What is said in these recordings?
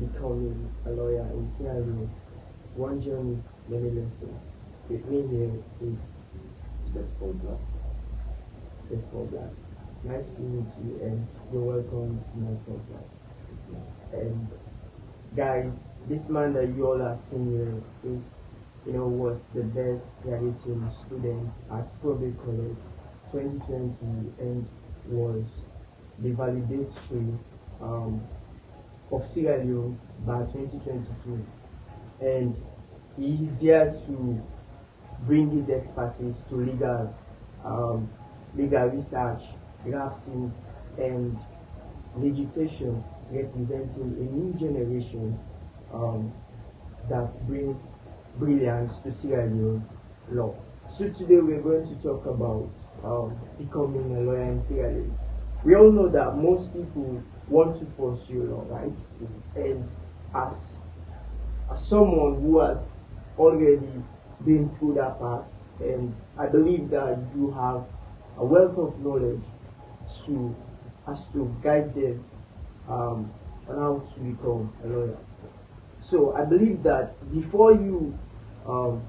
becoming a lawyer in Sierra Leone. One journey, many lessons. With me here is Despaul J.E.A. Despaul J.E.A. Nice to meet you and you're welcome to my podcast. And guys, this man that you all are seeing here is, was the best graduating student at Probe College 2020 and was the valedictory um, of Sierra Leone by 2022. And he is here to bring his expertise to um, legal research, drafting, and legislation, representing a new generation um, that brings brilliance to Sierra Leone law. So today we're going to talk about becoming a lawyer in Sierra Leone. We all know that most people want to pursue law, right? And as someone who has already been through that path, and I believe that you have a wealth of knowledge to as to guide them on how to become a lawyer. So I believe that before you um,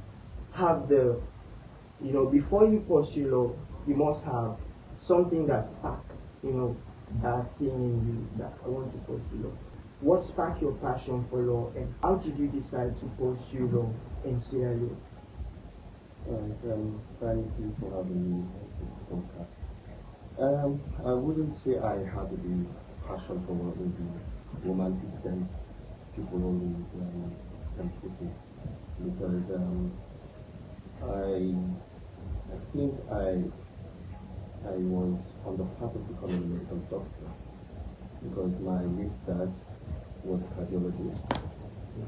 have the, before you pursue law, you must have something that spark, that thing in you that I want to pursue law. What sparked your passion for law, and how did you decide to pursue law in Sierra Leone? Thank you for having me on this podcast. I wouldn't say I had a passion for what in the romantic sense people always can put it, because I think I was on the path of becoming a medical doctor because my late dad was a cardiologist,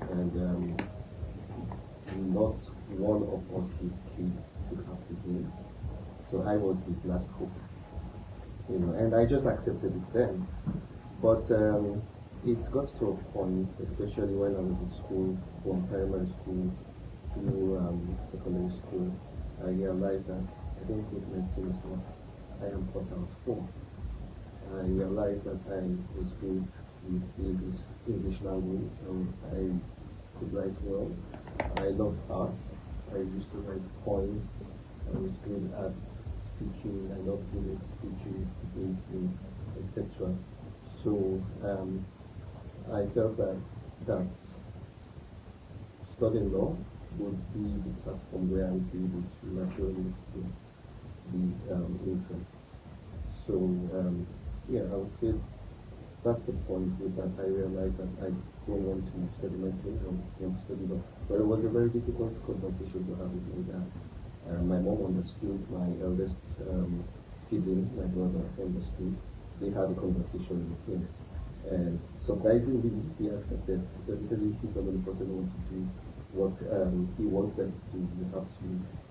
and not one of us, his kids, took after him. So I was his last hope, and I just accepted it then. But it got to a point, especially when I was in school, from primary school through secondary school, I realized that I don't think medicine is what I am put out for. I realized that I was good with English language, and I could write well. I loved art. I used to write poems. I was good at speaking. I loved giving speeches, debating, etc. So I felt that studying law would be the platform where I would be able to naturally express these interests. So I would say that's the point with that. I realized that I don't want to study medicine, I want to study law. But it was a very difficult conversation to have with my dad. My mom understood, my eldest sibling, my brother, understood. They had a conversation with him. And surprisingly, he accepted, because he said he's not the only person who wants to do what he wants them to do. You have to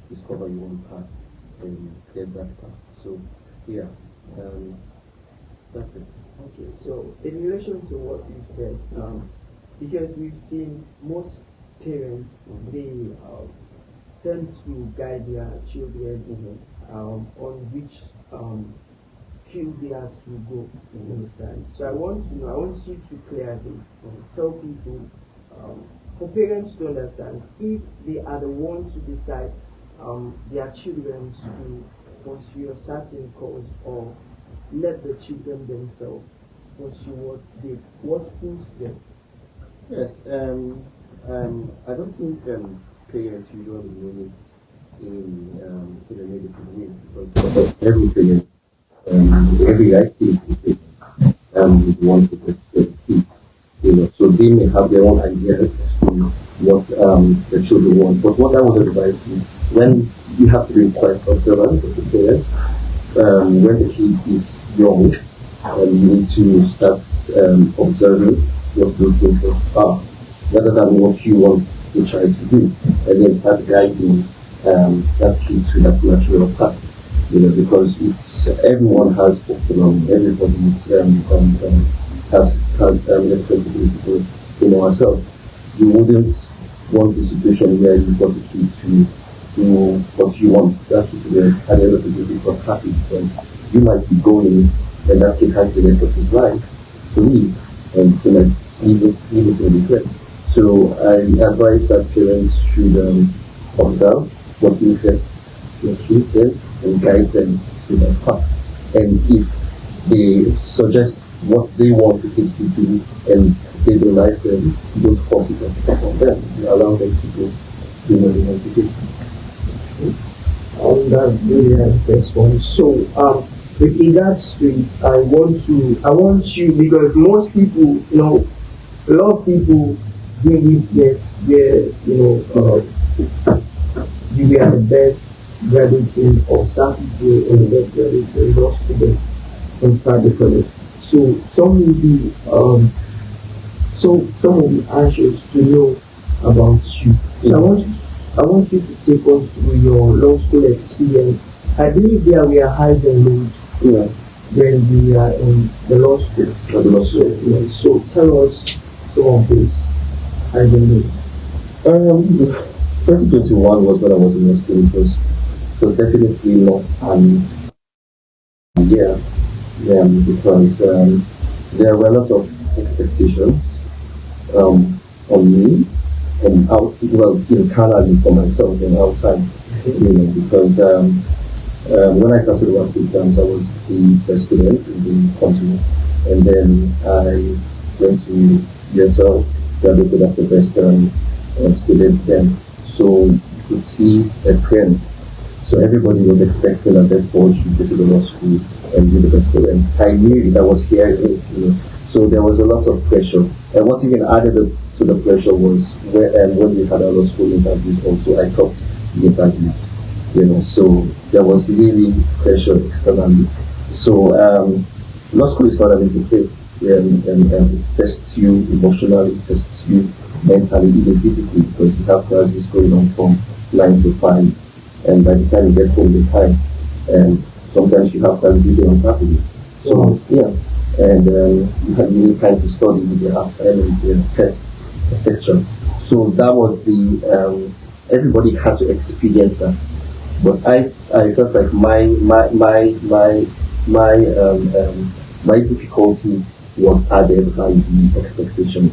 discover your own path and get that path. So, that's it. Okay, so in relation to what you said, because we've seen most parents, they tend to guide their children on which field they are to go. You understand? So I want you to clear this. Tell people, for parents to understand, if they are the ones to decide their children to pursue a certain cause, or let the children themselves pursue what pulls them. Yes, I don't think parents usually mean it in a negative way, because every parent, every activity, would want to get the kids, so they may have their own ideas as to what the children want. But what I would advise is, when you have to be quite observant as a parent, when the kid is young, you need to start observing what those interests are, rather than what you want the child to do, and then start guiding that kid to that natural path. Because everyone has autonomy, everybody has responsibility for ourselves. You wouldn't want a situation where you've got a kid to do what you want. That kid to be, at the end of the day, is not happy, because you might be going, and that kid has the rest of his life to live, and he might leave it to regret. So I advise that parents should observe what interests their children and guide them to that path. And if they suggest what they want the kids to do and they don't like them, don't force it on them. You allow them to do what they want to do. That's really a best one. So, with regards to it, I want you, because most people, a lot of people believe yes, you are the best graduating or staff people and the best graduating law students from private college. So some will be some will be anxious to know about you. So I want you to take us through your law school experience. I believe there were highs and lows when we are in the law school. So tell us some of this highs and lows. 2021 was when I was in law school. It was definitely not an year because there were a lot of expectations on me and internally for myself and outside, because when I started law school exams, I was the best student in the country, and then I went to ESL, graduated as the best student then. So you could see a trend. So everybody was expecting that Despaul should go to the law school and be the best student. I knew it, I was hearing it, So there was a lot of pressure. And what even added to the pressure was when we had our law school interviews also, I topped the interviews, So there was really pressure externally. So law school is not an easy place. And it tests you emotionally, it tests you mentally, even physically, because you have classes going on from 9 to 5, and by the time you get home, the time, and sometimes you have classes even on Saturday. So and you need time to study with your assignment, your test, etc. So that was everybody had to experience that. But I felt like my difficulty was added by the expectations.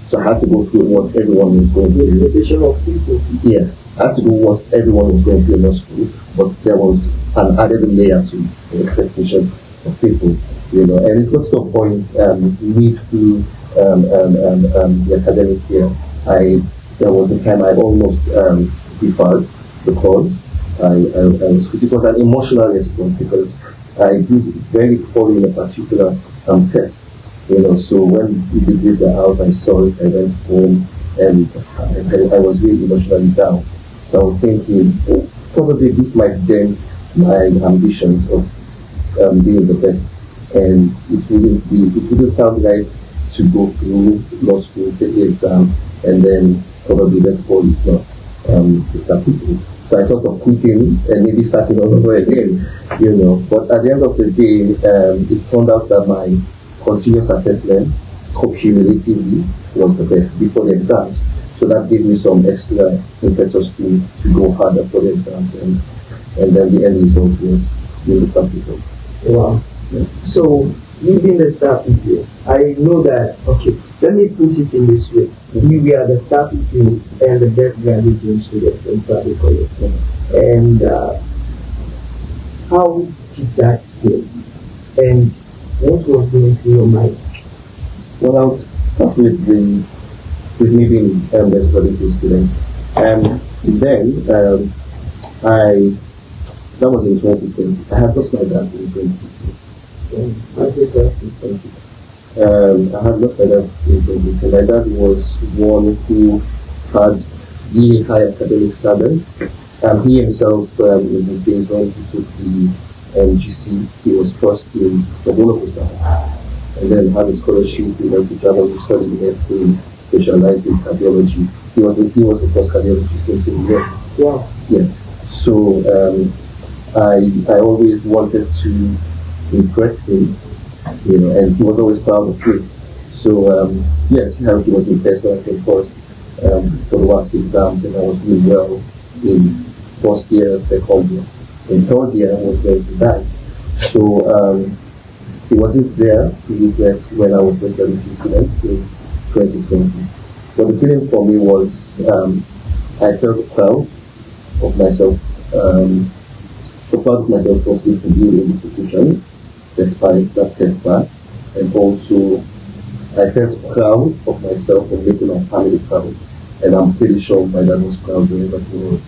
So I had to go through what everyone was going through. The expectation of people. Yes, I had to do what everyone was going through in law school, but there was an added layer to the expectation of people, And it got to a point mid through the academic year. There was a time I almost deferred the course. It was an emotional response because I did very poorly in a particular test. So when the grades were out, I saw it, I went home, and I was really emotionally down. So I was thinking, probably this might dent my ambitions of being the best. And it wouldn't sound right to go through law school, take the exam, and then probably the score is not that people. So I thought of quitting and maybe starting all over again, But at the end of the day, it turned out that my continuous assessment, cumulatively, was the best before the exams. So that gave me some extra impetus to go harder for the exams, and then the end result was being the staff people. Wow. Yeah. So, you being the staff people, I know that, let me put it in this way. We are the staff people and the best graduating students in private college. And how did that feel? And what was going through your mind? Well, I'll start with me being best graduating student. Then that was in 2020. I had lost my dad in 2020. I had lost my dad in 2020. My dad was one who had really high academic standards. He himself, in his days when he took the GC, he was first in the roller coaster, and then had a scholarship. He went to Germany to study medicine, specialized in cardiology. He was the first cardiologist in the world. Wow. Yes. So I always wanted to impress him, and he was always proud of me. So yes, he was impressed when I came first for the last exams, and I was doing well in first year, second year. In third year, I was going to die. So he wasn't there to witness when I was first graduating student. So 2020. But the feeling for me was I felt proud of myself. So proud of myself for being to build an institution despite that setback, and also I felt proud of myself for making my family proud, and I'm pretty sure my dad was proud wherever he was.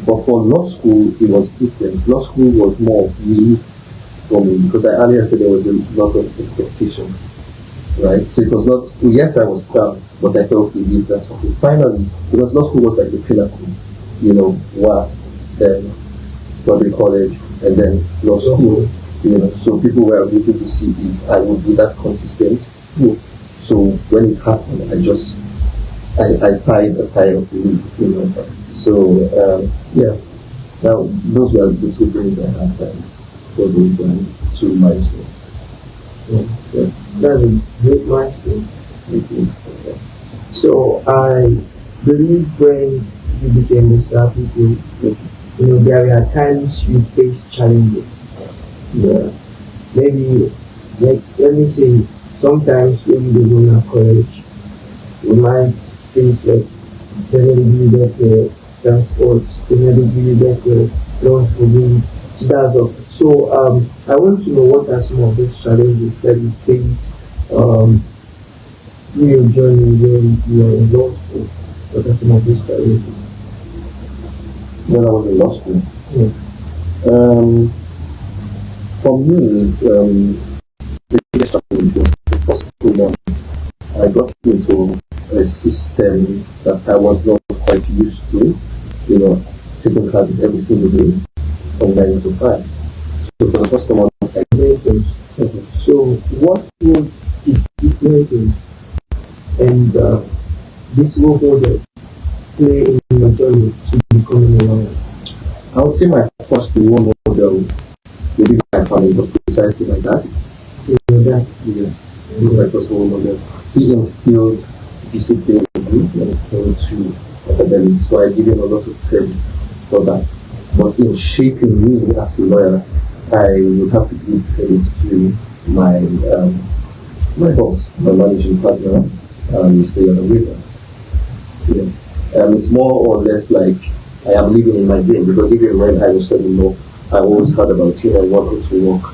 But for law school, it was different. Law school was more of me for me because I earlier said there was a lot of expectations, right? So it was not, yes, I was proud, but I felt relieved that okay, finally, because law school was like the pinnacle, WASP, then public college, and then law school, so people were waiting to see if I would be that consistent. So when it happened, I sighed a sigh of relief. So yeah, now those were the two things I had for those two milestones. Yeah. That's a great milestone. Okay. So I believe when you became the star people, there were times you faced challenges. Yeah. Maybe, like, let me say, sometimes when you don't have college, you might face like they never give you better transport, they never give you better lunch for meals. So that's all. So I want to know what are some of these challenges that you face through your journey when you are in law school. What are some of these challenges? When I was in law school, Yeah. for me, the biggest challenge was the first 2 months. I got into a system that I was not quite used to, taking classes every single day from 9 to 5. So for the first 2 months, I Inheritance. So what role did this inheritance and this role model play in your journey to becoming a lawyer? I would say my first role model will be my family, but precisely my dad. Your dad? Yes, he was my first role model. He instilled discipline in me when it came to academics, so I give him a lot of credit for that. But in shaping me as a lawyer, I would have to give credit to my boss, my managing partner, Mr. Yana. Yes. It's more or less like I am living in my dream because even when I was studying law, I always heard about him. I wanted to work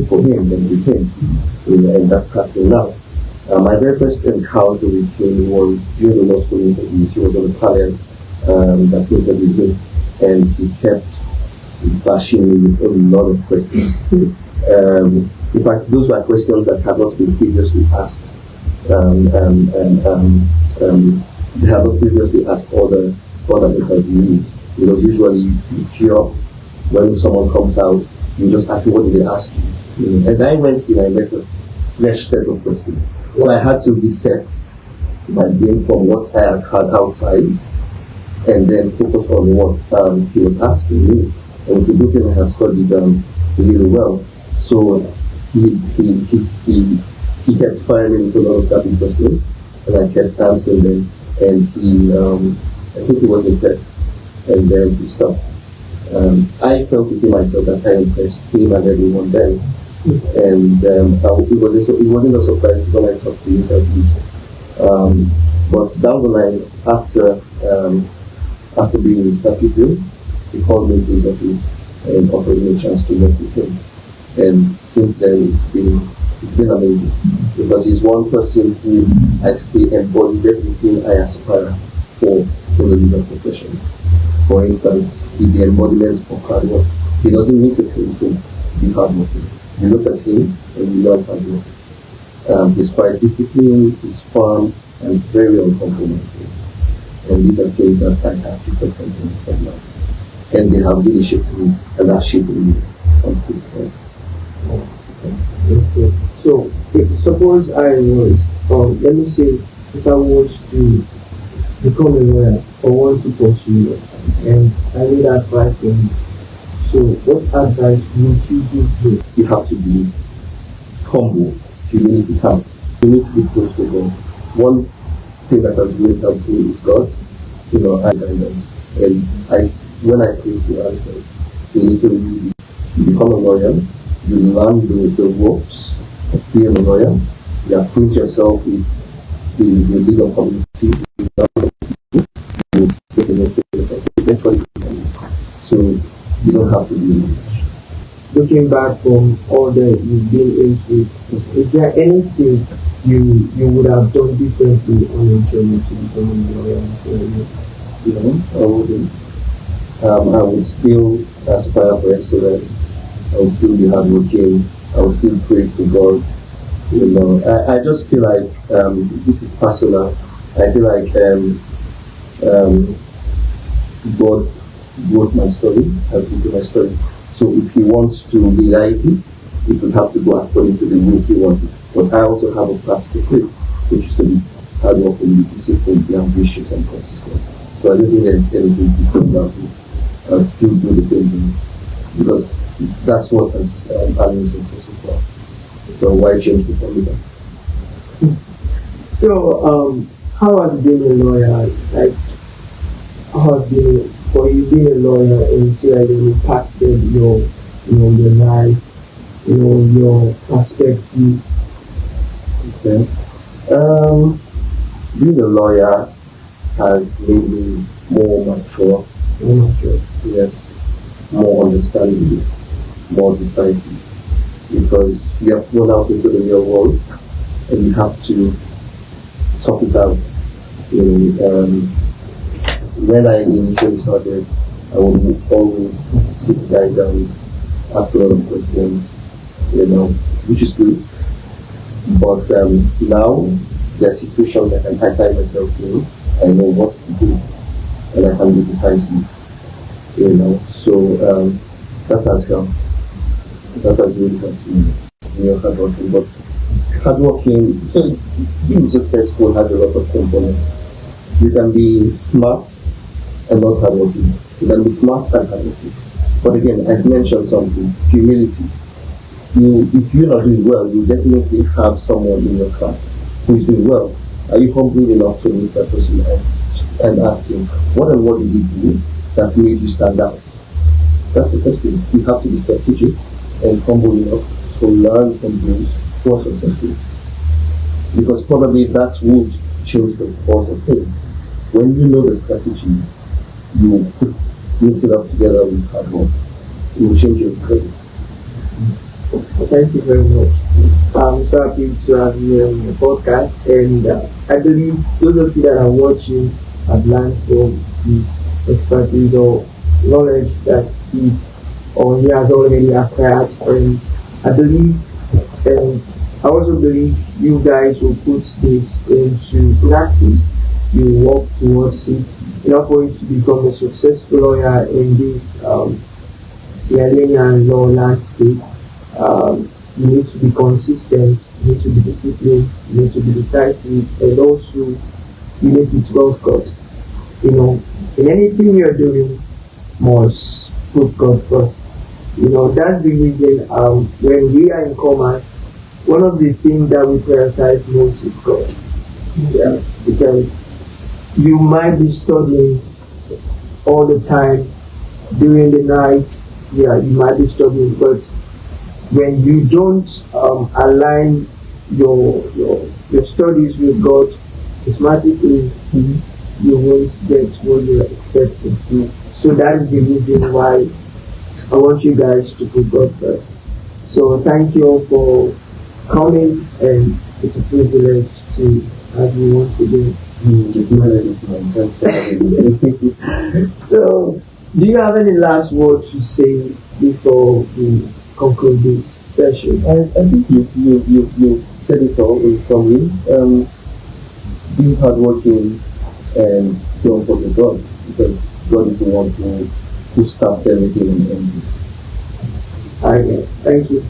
for him and with him, and that's happening now. My very first encounter with him was during the law school interviews. He was on the panel that interviewed him, and he kept bashing me with a lot of questions. In fact, those were questions that had not been previously asked. They have not previously asked other interviewees, because usually you queue up when someone comes out, you just ask them what did they ask you. And I went in, I met a fresh set of questions. So I had to reset my brain from what I had outside and then focus on what he was asking me. And it's a good thing I have studied really well. So he kept firing into a lot of that questions, and I kept answering them. And I think he was impressed, and then he stopped. I felt within myself that I impressed him and everyone then, and it wasn't a surprise when I talked to the interviews. But down the line, after being in Star Pupil, he called me to his office and offered me a chance to work with him. And since then, it's been amazing, because he's one person who I see embodies everything I aspire for in the legal profession. For instance, he's the embodiment of hard work. He doesn't need to tell you to be hardworking. You look at him and you love hard work. He's quite disciplined, he's firm, and very uncompromising. And these are things that I have to take from him from now. And they have really shaped me, and are shaping me until today. Okay. So, suppose I was, let me say, if I was to become a lawyer or want to pursue law, and I need advice from you. So, what advice would you give me? You have to be humble. Humility counts. You need to be close to God. One thing that has really helped me is God. I guidance. And when I pray for answers, you need to really become a lawyer. You learn the ropes of being a lawyer, you acquaint yourself with the legal community, you get to know yourself eventually. So you don't have to be much. Looking back from all that you've been into, is there anything you would have done differently on your journey to becoming a lawyer in Sierra Leone? I wouldn't. I would still aspire for excellence. I would still be hardworking. I would still pray to God. I just feel like this is personal. I feel like God wrote my story, has written my story. So if He wants to rewrite it, it will have to go according to the way He wants it. But I also have a path to play, which is to be hardworking, be disciplined, be ambitious, and consistent. So I don't think there's anything different about it. I'll still do the same thing because that's what has been successful for. So why change before later? So, how has being a lawyer, like, how has been for you being a lawyer in Sierra Leone impacted your life, your perspective? Okay. Being a lawyer has made me more mature. More mature. Yes. More understanding, more decisive. Because you have gone out into the real world and you have to talk it out. When I initially started, I would always seek guidance, ask a lot of questions, which is good. But now there are situations I can find myself in. I know what to do, and I can be decisive. So that has helped. That has really helped me. Hardworking, but hardworking. So being successful has a lot of components. You can be smart and not hardworking. You can be smart and hardworking. But again, I've mentioned something: humility. If you're not doing well, you definitely have someone in your class who is doing well. Are you humble enough to meet that person and ask him, what did he do that made you stand out? That's the question. You have to be strategic and humble enough to learn from those who are successful. Because probably that would change the course of things. When you know the strategy, you mix it up together with hard work. It will change your credit. Thank you very much. I'm so happy to have you on your podcast, and I believe those of you that are watching have learned from his expertise or knowledge that he has already acquired. And I believe, and I also believe you guys will put this into practice. You work towards it in order for you to become a successful lawyer in this Sierra Leonean law landscape. You need to be consistent, you need to be disciplined, you need to be decisive, and also you need to trust God. In anything you're doing, must put God first. That's the reason when we are in commerce, one of the things that we prioritize most is God. Yeah, because you might be studying all the time during the night. Yeah, you might be studying, but when you don't align your studies with God, automatically you won't get what you're expecting. So that is the reason why I want you guys to put God first. So thank you all for coming, and it's a privilege to have you once again. So, do you have any last words to say before we conclude this session? I think you said it all in summary. Be hardworking and don't forget God, because God is the one who starts everything and ends it. Alright, thank you.